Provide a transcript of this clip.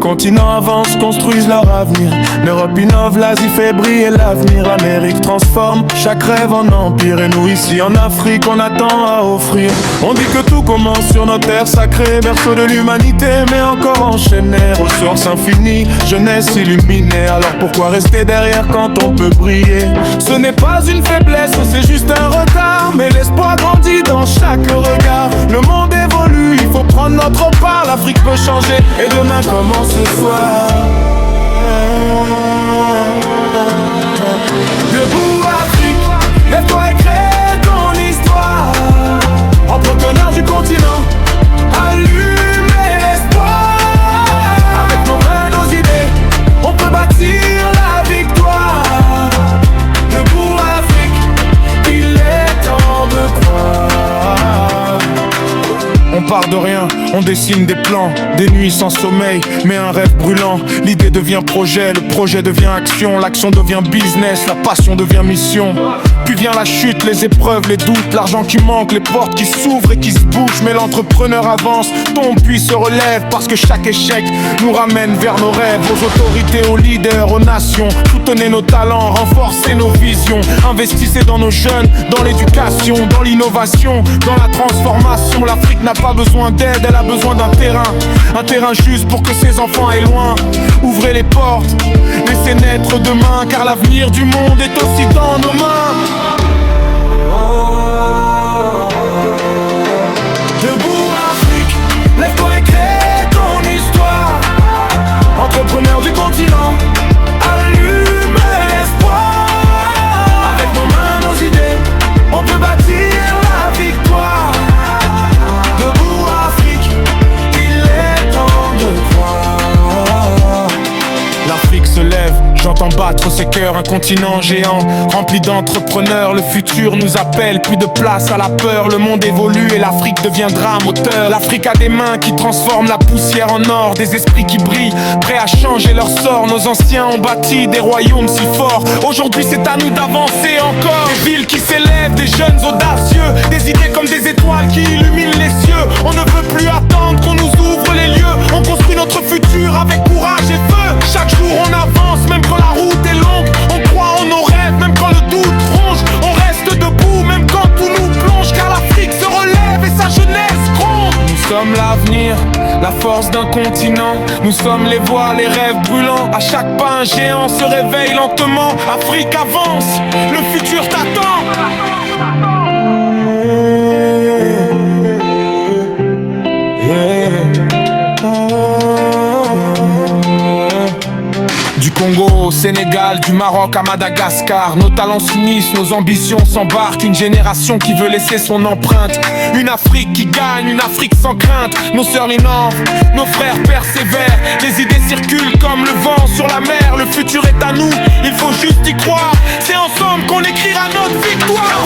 continents avancent, construisent leur avenir. L'Europe innove, l'Asie fait briller l'avenir. L'Amérique transforme chaque rêve en empire. Et nous ici en Afrique on attend à offrir. On dit que tout commence sur nos terres sacrées, berceau de l'humanité mais encore enchaîné. Ressources infinies, jeunesse illuminée. Alors pourquoi rester derrière quand on peut briller? Ce n'est pas une faiblesse, c'est juste un retard. Mais l'espoir grandit dans chaque regard. Le monde évolue, il faut prendre notre part. L'Afrique peut changer et demain commence ce soir. Debout Afrique, lève-toi et crée ton histoire. Entrepreneur du continent, allumez l'espoir. Avec nos mains, nos idées, on peut bâtir la victoire. Debout Afrique, il est temps de croire. On part de rien, on dessine des plans, des nuits sans sommeil, mais un rêve brûlant. L'idée devient projet, le projet devient action, l'action devient business, la passion devient mission. Puis vient la chute, les épreuves, les doutes, l'argent qui manque, les portes qui s'ouvrent et qui se bouchent. Mais l'entrepreneur avance, tombe puis se relève, parce que chaque échec nous ramène vers nos rêves. Aux autorités, aux leaders, aux nations, soutenez nos talents, renforcez nos visions. Investissez dans nos jeunes, dans l'éducation, dans l'innovation, dans la transformation. L'Afrique n'a pas besoin d'aide, elle a besoin d'un terrain juste pour que ses enfants aillent loin. Ouvrez les portes, laissez naître demain, car l'avenir du monde est aussi dans nos mains. Debout Afrique, lève-toi et crée ton histoire. Entrepreneur du continent, allume l'espoir. Avec nos mains, nos idées, on peut bâtir la victoire. Debout Afrique, il est temps de croire. L'Afrique se lève, j'entends battre ses cœurs, un continent géant rempli d'entrepreneurs. Le futur nous appelle, plus de place à la peur. Le monde évolue et l'Afrique deviendra moteur. L'Afrique a des mains qui transforment la poussière en or, des esprits qui brillent, prêts à changer leur sort. Nos anciens ont bâti des royaumes si forts. Aujourd'hui c'est à nous d'avancer encore. Des villes qui s'élèvent, des jeunes audacieux, des idées comme des étoiles qui illuminent les cieux. On ne veut plus attendre qu'on nous ouvre les lieux. On construit notre futur avec courage et feu. Chaque jour on avance, même quand la route est longue. On croit en nos rêves, même quand le doute ronge. On reste debout, même quand tout nous plonge. Car l'Afrique se relève et sa jeunesse gronde. Nous sommes l'avenir, la force d'un continent. Nous sommes les voix, les rêves brûlants. À chaque pas un géant se réveille lentement. Afrique avance, le futur t'attend. Du Congo au Sénégal, du Maroc à Madagascar, nos talents s'unissent, nos ambitions s'embarquent. Une génération qui veut laisser son empreinte. Une Afrique qui gagne, une Afrique sans crainte. Nos sœurs innovent, nos frères persévèrent. Les idées circulent comme le vent sur la mer. Le futur est à nous, il faut juste y croire. C'est ensemble qu'on écrira notre victoire.